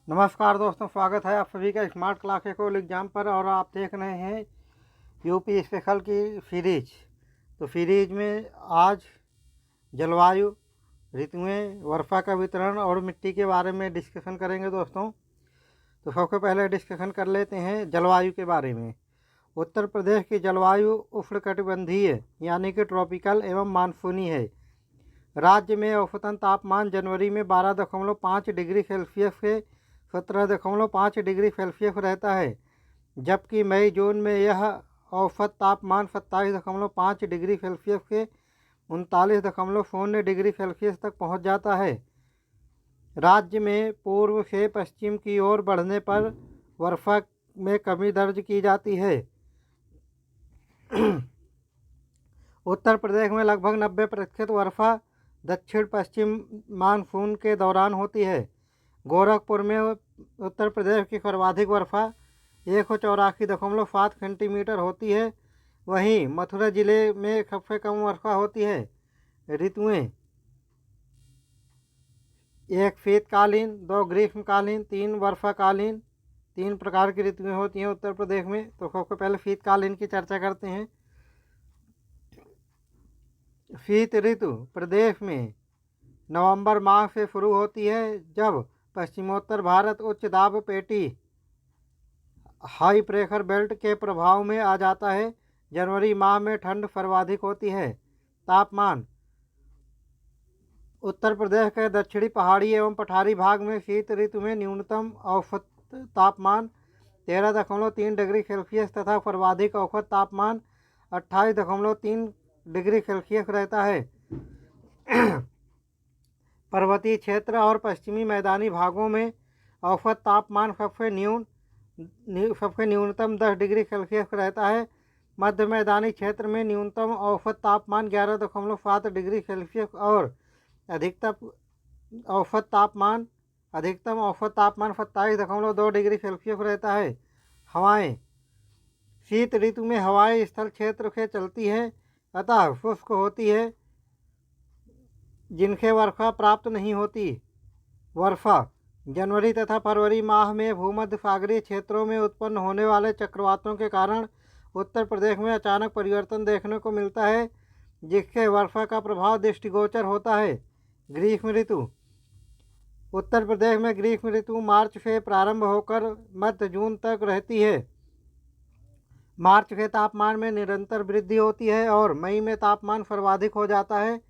नमस्कार दोस्तों, स्वागत है आप सभी का स्मार्ट क्लास एकोल एग्ज़ाम पर। और आप देख रहे हैं यूपी स्पेशल की सीरीज। तो सीरीज में आज जलवायु, ऋतुएं, वर्षा का वितरण और मिट्टी के बारे में डिस्कशन करेंगे दोस्तों। तो सबसे पहले डिस्कशन कर लेते हैं जलवायु के बारे में। उत्तर प्रदेश की जलवायु उष्णकटिबंधीय यानी कि ट्रॉपिकल एवं मानसूनी है। राज्य में औसतन तापमान जनवरी में 12.5 डिग्री सेल्सियस से 17.5 डिग्री सेल्सियस रहता है, जबकि मई जून में यह औसत तापमान 27.5 डिग्री सेल्सियस से 39.0 डिग्री सेल्सियस तक पहुंच जाता है। राज्य में पूर्व से पश्चिम की ओर बढ़ने पर वर्षा में कमी दर्ज की जाती है। उत्तर प्रदेश में लगभग 90% वर्षा दक्षिण पश्चिम मानसून के दौरान होती है। गोरखपुर में उत्तर प्रदेश की सर्वाधिक वर्षा 184.7 सेंटीमीटर होती है। वहीं मथुरा जिले में सबसे कम वर्षा होती है। ऋतुएं: 1 शीतकालीन, 2 ग्रीष्मकालीन, 3 वर्षाकालीन। 3 प्रकार की ऋतुएं होती हैं उत्तर प्रदेश में। तो सबसे पहले शीतकालीन की चर्चा करते हैं। शीत ऋतु प्रदेश में नवंबर माह से शुरू होती है, जब पश्चिमोत्तर भारत उच्च दाब पेटी हाई प्रेशर बेल्ट के प्रभाव में आ जाता है। जनवरी माह में ठंड सर्वाधिक होती है। तापमान: उत्तर प्रदेश के दक्षिणी पहाड़ी एवं पठारी भाग में शीत ऋतु में न्यूनतम औसत तापमान 13.3 डिग्री सेल्सियस तथा सर्वाधिक औसत तापमान 28.3 डिग्री सेल्सियस रहता है। पर्वतीय क्षेत्र और पश्चिमी मैदानी भागों में औसत तापमान सबसे न्यूनतम 10 डिग्री सेल्सियस रहता है। मध्य मैदानी क्षेत्र में न्यूनतम औसत तापमान 11.7 डिग्री सेल्सियस और अधिकतम औसत तापमान 27.2 डिग्री सेल्सियस रहता है। हवाएं: शीत ऋतु में हवाएं स्थल क्षेत्र से चलती हैं, अतः शुष्क होती है, जिनसे वर्षा प्राप्त नहीं होती। वर्षा: जनवरी तथा फरवरी माह में भूमध्य सागरीय क्षेत्रों में उत्पन्न होने वाले चक्रवातों के कारण उत्तर प्रदेश में अचानक परिवर्तन देखने को मिलता है, जिससे वर्षा का प्रभाव दृष्टिगोचर होता है। ग्रीष्म ऋतु: उत्तर प्रदेश में ग्रीष्म ऋतु मार्च से प्रारंभ होकर मध्य जून तक रहती है। मार्च के तापमान में निरंतर वृद्धि होती है और मई में तापमान सर्वाधिक हो जाता है।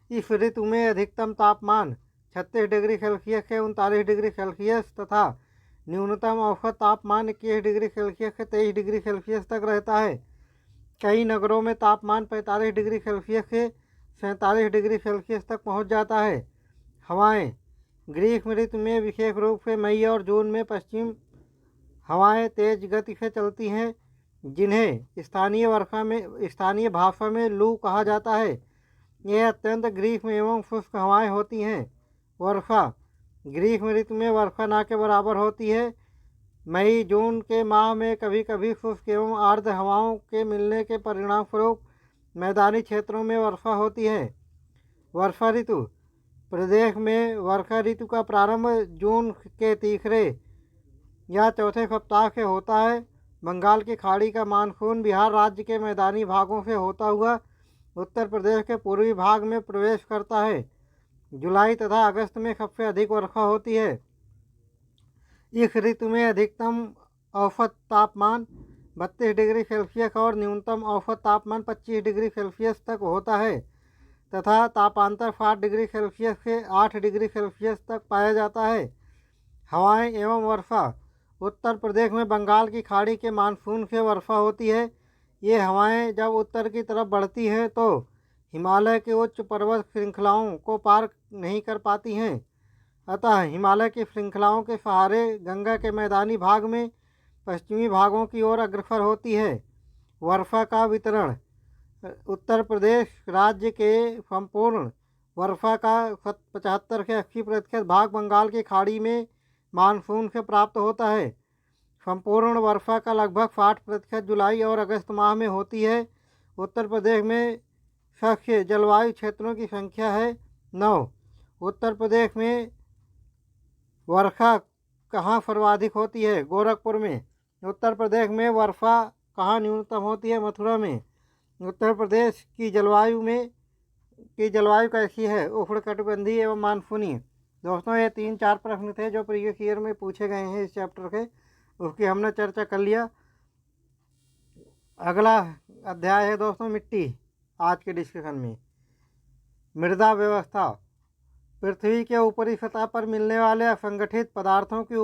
इस ऋतु में अधिकतम तापमान 36 डिग्री सेल्सियस से 39 डिग्री सेल्सियस तथा न्यूनतम औसत तापमान 21 डिग्री सेल्सियस से 23 डिग्री सेल्सियस तक रहता है। कई नगरों में तापमान 45 डिग्री सेल्सियस से 47 डिग्री सेल्सियस तक पहुंच जाता है। हवाएं: ग्रीष्म ऋतु में विशेष रूप से मई और जून में पश्चिम हवाएं तेज गति से चलती हैं, जिन्हें स्थानीय भाषा में लू कहा जाता है। यह अत्यंत ग्रीष्म एवं शुष्क हवाएं होती हैं। वर्षा: ग्रीष्म ऋतु में वर्षा न के बराबर होती है। मई जून के माह में कभी कभी शुष्क एवं आर्द्र हवाओं के मिलने के परिणामस्वरूप मैदानी क्षेत्रों में वर्षा होती है। वर्षा ऋतु प्रदेश में वर्षा ऋतु का प्रारंभ जून के तीसरे या चौथे सप्ताह से होता है। बंगाल की खाड़ी का मानसून बिहार राज्य के मैदानी भागों से होता हुआ उत्तर प्रदेश के पूर्वी भाग में प्रवेश करता है। जुलाई तथा अगस्त में सबसे अधिक वर्षा होती है। इस ऋतु में अधिकतम औसत तापमान 32 डिग्री सेल्सियस और न्यूनतम औसत तापमान 25 डिग्री सेल्सियस तक होता है तथा तापांतर 7 डिग्री सेल्सियस से 8 डिग्री सेल्सियस तक पाया जाता है। हवाएं एवं वर्षा: उत्तर प्रदेश में बंगाल की खाड़ी के मानसून से वर्षा होती है। ये हवाएं जब उत्तर की तरफ बढ़ती हैं तो हिमालय के उच्च पर्वत श्रृंखलाओं को पार नहीं कर पाती हैं, अतः हिमालय की श्रृंखलाओं के सहारे गंगा के मैदानी भाग में पश्चिमी भागों की ओर अग्रसर होती है। वर्षा का वितरण: उत्तर प्रदेश राज्य के संपूर्ण वर्षा का 75 से 80% भाग बंगाल की खाड़ी में मानसून से प्राप्त होता है। संपूर्ण वर्षा का लगभग 60% जुलाई और अगस्त माह में होती है। उत्तर प्रदेश में सख्य जलवायु क्षेत्रों की संख्या है 9। उत्तर प्रदेश में वर्षा कहाँ सर्वाधिक होती है? गोरखपुर में। उत्तर प्रदेश में वर्षा कहाँ न्यूनतम होती है? मथुरा में। उत्तर प्रदेश की जलवायु कैसी है? उष्णकटिबंधीय एवं मानसूनी। दोस्तों, ये 3-4 प्रश्न थे जो प्रीवियस ईयर में पूछे गए हैं इस चैप्टर के, उसकी हमने चर्चा कर लिया। अगला अध्याय है दोस्तों मिट्टी आज के डिस्कशन में। मृदा व्यवस्था। पृथ्वी के ऊपरी सतह पर मिलने वाले असंगठित पदार्थों की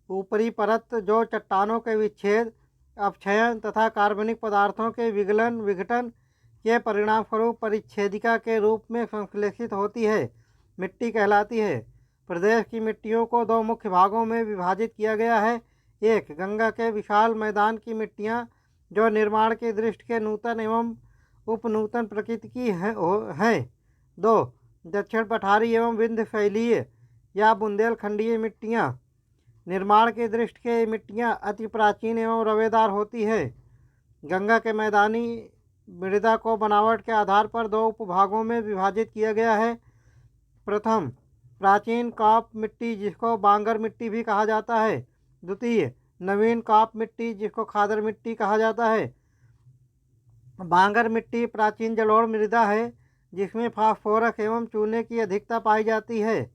ऊपरी परत जो चट्टानों के विच्छेद, अपक्षयन तथा कार्बनिक पदार्थों के विघटन के परिणाम स्वरूप परिच्छेदिका के रूप में संश्लेषित होती है, मिट्टी कहलाती है। प्रदेश की मिट्टियों को 2 मुख्य भागों में विभाजित किया गया है। 1. गंगा के विशाल मैदान की मिट्टियाँ जो निर्माण की दृष्टि के नूतन एवं उपनूतन प्रकृति की हैं। 2. दक्षिण पठारी एवं विंध्य शैलीय या बुंदेलखंडीय मिट्टियाँ। निर्माण की दृष्टि के मिट्टियाँ अति प्राचीन एवं रवेदार होती है। गंगा के मैदानी मृदा को बनावट के आधार पर 2 उपभागों में विभाजित किया गया है। प्रथम, प्राचीन काप मिट्टी जिसको बांगर मिट्टी भी कहा जाता है। द्वितीय, नवीन काप मिट्टी जिसको खादर मिट्टी कहा जाता है। बांगर मिट्टी प्राचीन जलोढ़ मृदा है जिसमें फास्फोरस एवं चूने की अधिकता पाई जाती है,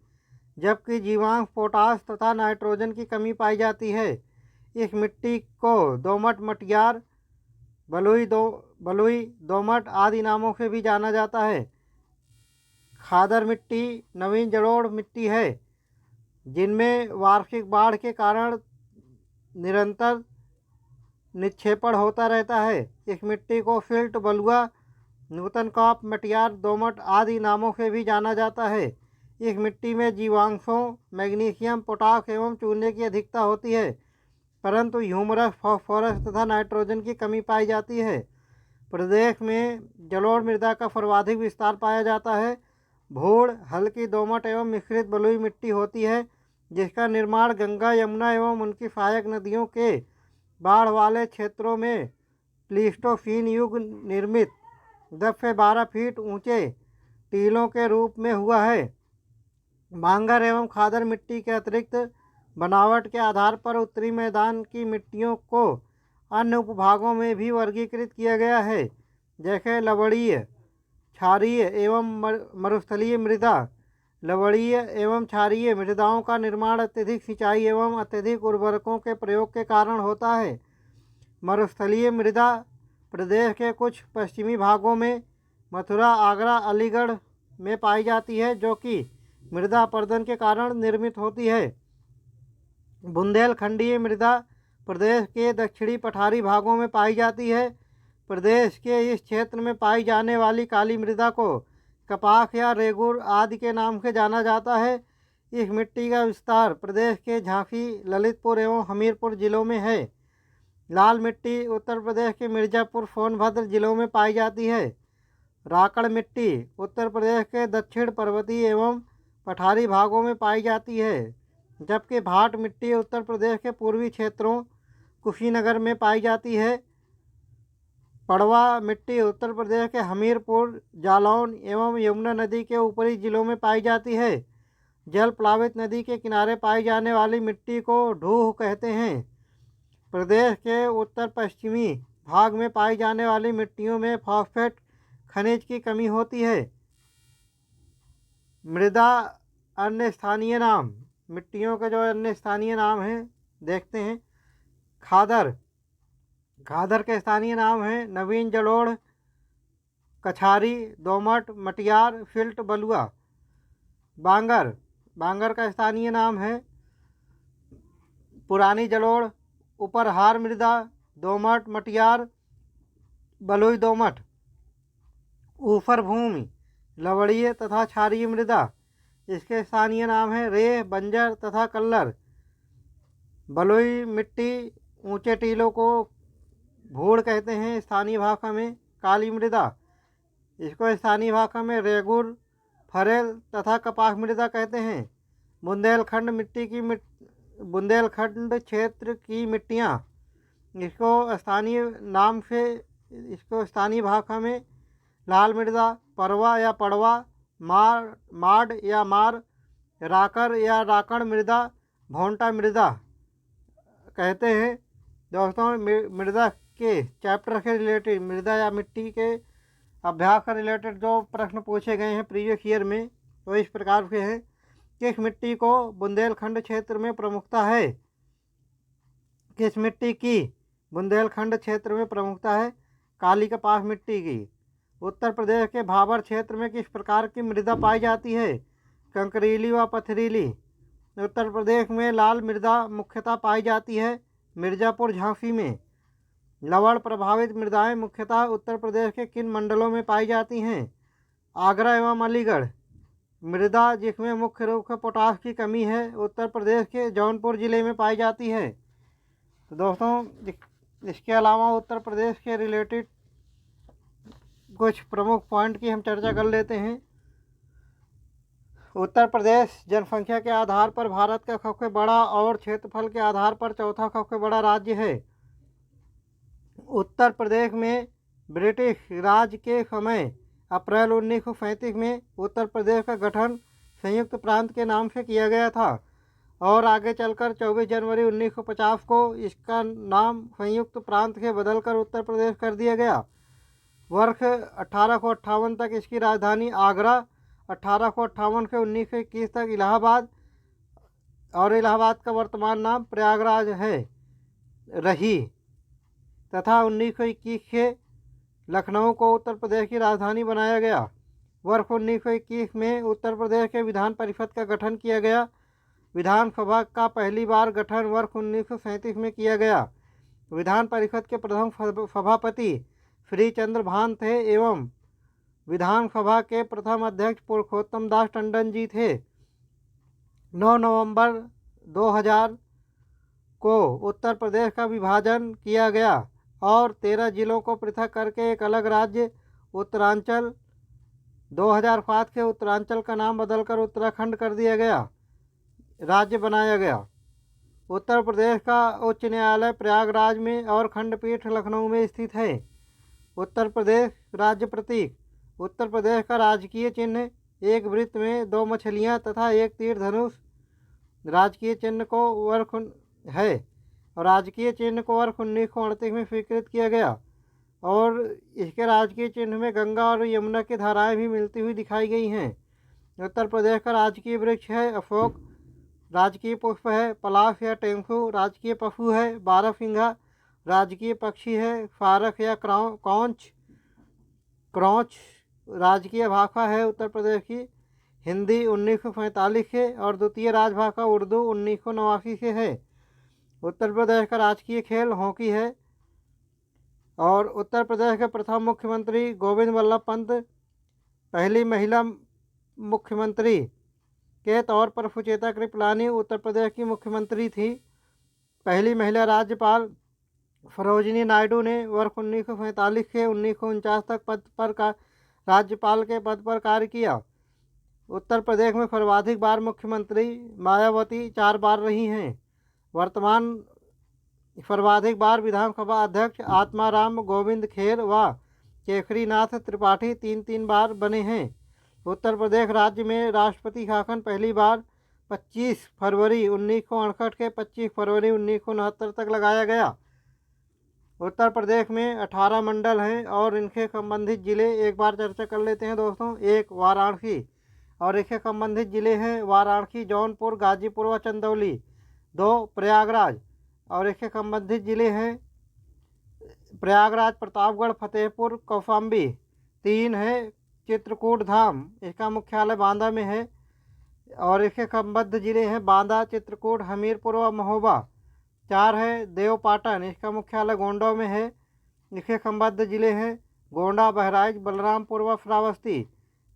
जबकि जीवांश, पोटास तथा नाइट्रोजन की कमी पाई जाती है। इस मिट्टी को दोमट, मटियार, बलुई, दोमट आदि नामों से भी जाना जाता है। खादर मिट्टी नवीन जलोढ़ मिट्टी है जिनमें वार्षिक बाढ़ के कारण निरंतर निक्षेपण होता रहता है। इस मिट्टी को सिल्ट, बलुआ, नूतन काप, मटियार, दोमट आदि नामों से भी जाना जाता है। इस मिट्टी में जीवांशों, मैग्नीशियम, पोटाश एवं चूने की अधिकता होती है, परंतु ह्यूमरस, फास्फोरस तथा नाइट्रोजन की कमी पाई जाती है। प्रदेश में जलोढ़ मृदा का सर्वाधिक विस्तार पाया जाता है। भूड़, हल्की दोमट एवं मिश्रित बलुई मिट्टी होती है जिसका निर्माण गंगा, यमुना एवं उनकी सहायक नदियों के बाढ़ वाले क्षेत्रों में प्लीस्टोसीन युग निर्मित 10 से 12 फीट ऊंचे टीलों के रूप में हुआ है। बांगर एवं खादर मिट्टी के अतिरिक्त बनावट के आधार पर उत्तरी मैदान की मिट्टियों को अन्य उपभागों में भी वर्गीकृत किया गया है, जैसे लवणीय, क्षारीय एवं मरुस्थलीय मृदा। लवणीय एवं क्षारीय मृदाओं का निर्माण अत्यधिक सिंचाई एवं अत्यधिक उर्वरकों के प्रयोग के कारण होता है। मरुस्थलीय मृदा प्रदेश के कुछ पश्चिमी भागों में मथुरा, आगरा, अलीगढ़ में पाई जाती है, जो कि मृदा अपरदन के कारण निर्मित होती है। बुंदेलखंडीय मृदा प्रदेश के दक्षिणी पठारी भागों में पाई जाती है। प्रदेश के इस क्षेत्र में पाई जाने वाली काली मृदा को कपास या रेगुर आदि के नाम से जाना जाता है। इस मिट्टी का विस्तार प्रदेश के झांसी, ललितपुर एवं हमीरपुर जिलों में है। लाल मिट्टी उत्तर प्रदेश के मिर्ज़ापुर, सोनभद्र जिलों में पाई जाती है। राकड़ मिट्टी उत्तर प्रदेश के दक्षिण पर्वतीय एवं पठारी भागों में पाई जाती है, जबकि भाट मिट्टी उत्तर प्रदेश के पूर्वी क्षेत्रों, कुशीनगर में पाई जाती है। पड़वा मिट्टी उत्तर प्रदेश के हमीरपुर, जालौन एवं यमुना नदी के ऊपरी जिलों में पाई जाती है। जल प्लावित नदी के किनारे पाई जाने वाली मिट्टी को ढूह कहते हैं। प्रदेश के उत्तर पश्चिमी भाग में पाई जाने वाली मिट्टियों में फॉस्फेट खनिज की कमी होती है। मृदा अन्य स्थानीय नाम, मिट्टियों के जो अन्य स्थानीय नाम हैं देखते हैं। खादर के स्थानीय नाम हैं नवीन जलोढ़, कछारी, दोमट, मटियार, सिल्ट, बलुआ। बांगर का स्थानीय नाम है पुरानी जलोढ़, उपरहार मृदा, दोमट, मटियार, बलुई दोमट। ऊसर भूमि, लवणीय तथा क्षारीय मृदा, इसके स्थानीय नाम है रेह, बंजर तथा कल्लर। बलुई मिट्टी ऊंचे टीलों को भूड़ कहते हैं स्थानीय भाषा में। काली मृदा, इसको स्थानीय भाषा में रेगुर, फरेल तथा कपास मृदा कहते हैं। बुंदेलखंड क्षेत्र की मिट्टियाँ, इसको स्थानीय भाषा में लाल मृदा, परवा या पड़वा, माड़ या मार, राकर या राकड़ मृदा, भोंटा मृदा कहते हैं। दोस्तों मृदा के चैप्टर के रिलेटेड, मृदा या मिट्टी के अभ्यास का रिलेटेड जो प्रश्न पूछे गए हैं प्रीवियस ईयर में, वो इस प्रकार के हैं। किस मिट्टी को बुंदेलखंड क्षेत्र में प्रमुखता है? किस मिट्टी की बुंदेलखंड क्षेत्र में प्रमुखता है? काली कपास मिट्टी की। उत्तर प्रदेश के भाबर क्षेत्र में किस प्रकार की मृदा पाई जाती है? कंकरीली व पथरीली। उत्तर प्रदेश में लाल मृदा मुख्यतः पाई जाती है मिर्ज़ापुर झांसी में। लवण प्रभावित मृदाएं मुख्यतः उत्तर प्रदेश के किन मंडलों में पाई जाती हैं? आगरा एवं अलीगढ़। मृदा जिसमें मुख्य रूप से पोटास की कमी है उत्तर प्रदेश के जौनपुर जिले में पाई जाती है। तो दोस्तों इसके अलावा उत्तर प्रदेश के रिलेटेड कुछ प्रमुख पॉइंट की हम चर्चा कर लेते हैं। उत्तर प्रदेश जनसंख्या के आधार पर भारत का सबसे बड़ा और क्षेत्रफल के आधार पर चौथा सबसे बड़ा राज्य है। उत्तर प्रदेश में ब्रिटिश राज के समय अप्रैल 1937 में उत्तर प्रदेश का गठन संयुक्त प्रांत के नाम से किया गया था और आगे चलकर 24 जनवरी 1950 को इसका नाम संयुक्त प्रांत से बदलकर उत्तर प्रदेश कर दिया गया। वर्ष 1858 तक इसकी राजधानी आगरा, 1858 से 1921 तक इलाहाबाद और इलाहाबाद का वर्तमान नाम प्रयागराज है रही तथा 1921 से लखनऊ को उत्तर प्रदेश की राजधानी बनाया गया। वर्ष 1921 में उत्तर प्रदेश के विधान परिषद का गठन किया गया। विधानसभा का पहली बार गठन वर्ष 1937 में किया गया। विधान परिषद के प्रथम सभापति श्री चंद्र भान थे एवं विधानसभा के प्रथम अध्यक्ष पुरुषोत्तम दास टंडन जी थे। 9 नवंबर 2000 को उत्तर प्रदेश का विभाजन किया गया और 13 जिलों को पृथक करके एक अलग राज्य उत्तरांचल 2007 के उत्तरांचल का नाम बदलकर उत्तराखंड कर दिया गया, राज्य बनाया गया। उत्तर प्रदेश का उच्च न्यायालय प्रयागराज में और खंडपीठ लखनऊ में स्थित है। उत्तर प्रदेश राज्य प्रतीक। उत्तर प्रदेश का राजकीय चिन्ह एक वृत्त में 2 मछलियाँ तथा एक तीर धनुष राजकीय चिन्ह को वर्ष है और राजकीय चिन्ह को वर्ष 1938 में स्वीकृत किया गया और इसके राजकीय चिन्ह में गंगा और यमुना की धाराएं भी मिलती हुई दिखाई गई हैं। उत्तर प्रदेश का राजकीय वृक्ष है अशोक, राजकीय पुष्प है पलाश या टेंसू, राजकीय पशु है बारहसिंघा, राजकीय पक्षी है फारक या क्रौच, राजकीय भाषा है उत्तर प्रदेश की हिंदी 1945 से और द्वितीय राजभाषा उर्दू 1989 से है। उत्तर प्रदेश का राजकीय खेल हॉकी है और उत्तर प्रदेश के प्रथम मुख्यमंत्री गोविंद वल्लभ पंत पहली महिला मुख्यमंत्री के तौर पर सुचेता कृपलानी उत्तर प्रदेश की मुख्यमंत्री थी। पहली महिला राज्यपाल सरोजिनी नायडू ने वर्ष 1947 से 1949 तक राज्यपाल के पद पर कार्य किया। उत्तर प्रदेश में सर्वाधिक बार मुख्यमंत्री मायावती 4 बार रही हैं। वर्तमान सर्वाधिक बार विधानसभा अध्यक्ष आत्माराम गोविंद खेर व केसरीनाथ त्रिपाठी 3 बार बने हैं। उत्तर प्रदेश राज्य में राष्ट्रपति शासन पहली बार 25 फरवरी 1968 के 25 फरवरी 1969 तक लगाया गया। उत्तर प्रदेश में 18 मंडल हैं और इनके संबंधित जिले एक बार चर्चा कर लेते हैं दोस्तों। 1 वाराणसी और इसके संबंधित जिले हैं वाराणसी, जौनपुर, गाजीपुर व चंदौली। 2 प्रयागराज और इसके संबंधित जिले हैं प्रयागराज, प्रतापगढ़, फतेहपुर, कौशाम्बी। 3 है चित्रकूट धाम, इसका मुख्यालय बांदा में है और इसके संबद्ध जिले हैं बांदा, चित्रकूट, हमीरपुर व महोबा। 4 है देवपाटन, इसका मुख्यालय गोंडा में है। इसके संबद्ध जिले हैं गोंडा, बहराइच, बलरामपुर व श्रावस्ती।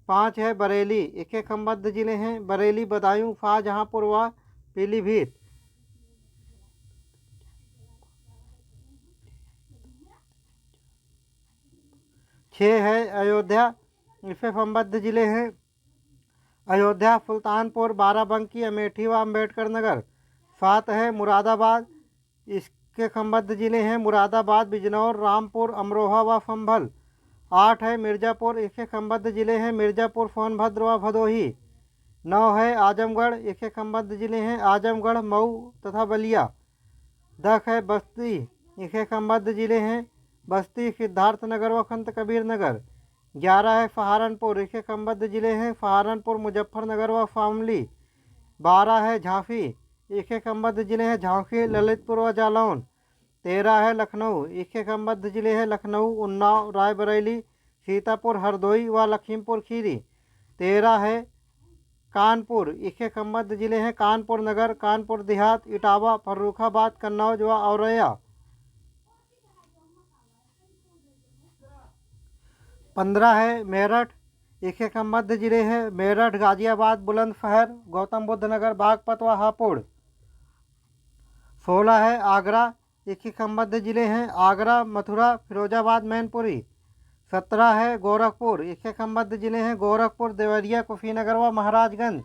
5 है बरेली, इसके संबद्ध जिले हैं बरेली, बदायूं, शाहजहांपुर व पीलीभीत। 6 है अयोध्या, इससे संबद्ध जिले हैं अयोध्या, सुल्तानपुर, बाराबंकी, अमेठी व अम्बेडकर नगर। 7 है मुरादाबाद, इसके संबद्ध जिले हैं मुरादाबाद, बिजनौर, रामपुर, अमरोहा व संभल। 8 है मिर्ज़ापुर, इसके संबद्ध जिले हैं मिर्ज़ापुर, सोनभद्र व भदोही। 9 है आजमगढ़। इसके संबद्ध जिले हैं आजमगढ़, मऊ तथा बलिया। 10 है बस्ती। इसके संबद्ध जिले हैं बस्ती, सिद्धार्थनगर व संत कबीर नगर। 11 है सहारनपुर। इसके संबद्ध जिले हैं सहारनपुर, मुजफ्फरनगर व शामली। 12 है झांसी। इसके संबद्ध जिले हैं झांसी, ललितपुर व जालौन। 13 है लखनऊ। इसके संबद्ध जिले हैं लखनऊ, उन्नाव, रायबरेली, सीतापुर, हरदोई व लखीमपुर खीरी। 13 है कानपुर। इसके संबद्ध जिले हैं कानपुर नगर, कानपुर देहात, इटावा, फर्रुखाबाद, कन्नौज व औरैया। 15 है मेरठ। इसके संबद्ध जिले हैं मेरठ, गाजियाबाद, बुलंदशहर, गौतम बुद्ध नगर, बागपत व हापुड़। 16 है आगरा। इसके संबद्ध जिले हैं आगरा, मथुरा, फिरोजाबाद, मैनपुरी। 17 है गोरखपुर। इसके संबद्ध जिले हैं गोरखपुर, देवरिया, कुशीनगर व महाराजगंज।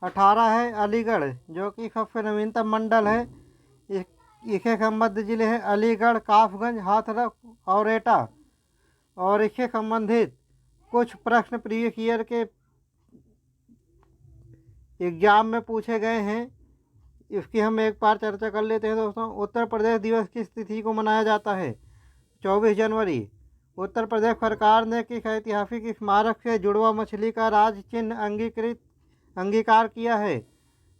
18 है अलीगढ़, जो कि सबसे नवीनतम मंडल है। इसके संबद्ध जिले हैं अलीगढ़, कासगंज, हाथरस और एटा। और इससे संबंधित कुछ प्रश्न प्रीवियस ईयर के एग्जाम में पूछे गए हैं, इसकी हम एक बार चर्चा कर लेते हैं दोस्तों। उत्तर प्रदेश दिवस किस तिथि को मनाया जाता है? 24 जनवरी। उत्तर प्रदेश सरकार ने किस ऐतिहासिक स्मारक से जुड़वा मछली का राज चिन्ह अंगीकार किया है?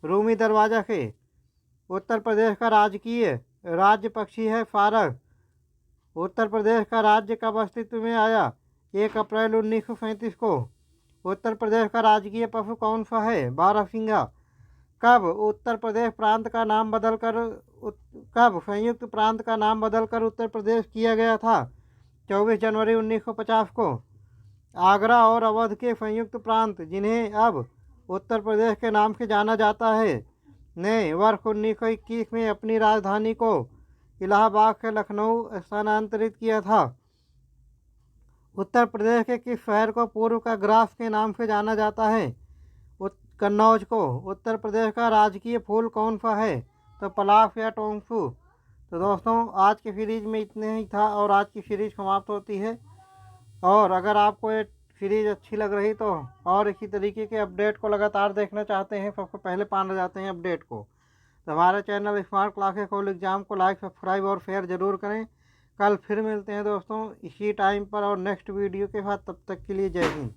रूमी दरवाजा से। उत्तर प्रदेश का राजकीय राज्य पक्षी है सारस। उत्तर प्रदेश का राज्य कब अस्तित्व में आया? 1 अप्रैल 1937 को। उत्तर प्रदेश का राजकीय पशु कौन सा है? बारहसिंगा। कब उत्तर प्रदेश प्रांत का नाम बदलकर कब संयुक्त प्रांत का नाम बदलकर उत्तर प्रदेश किया गया था? 24 जनवरी 1950 को। आगरा और अवध के संयुक्त प्रांत, जिन्हें अब उत्तर प्रदेश के नाम से जाना जाता है, ने वर्ष 1921 में अपनी राजधानी को इलाहाबाद से लखनऊ स्थानांतरित किया था। उत्तर प्रदेश के किस शहर को पूर्व का ग्रास के नाम से जाना जाता है? कन्नौज को। उत्तर प्रदेश का राजकीय फूल कौन सा है? तो पलाश या टोंगफू। तो दोस्तों, आज की सीरीज़ में इतने ही था और आज की सीरीज़ समाप्त होती है। और अगर आपको ये सीरीज़ अच्छी लग रही तो और इसी तरीके के अपडेट को लगातार देखना चाहते हैं, सबसे पहले पाना चाहते हैं अपडेट को, तो हमारे channel smart classes all exam को लाइक, सब्सक्राइब और शेयर ज़रूर करें। कल फिर मिलते हैं दोस्तों इसी टाइम पर और नेक्स्ट वीडियो के साथ। तब तक के लिए जय हिंद।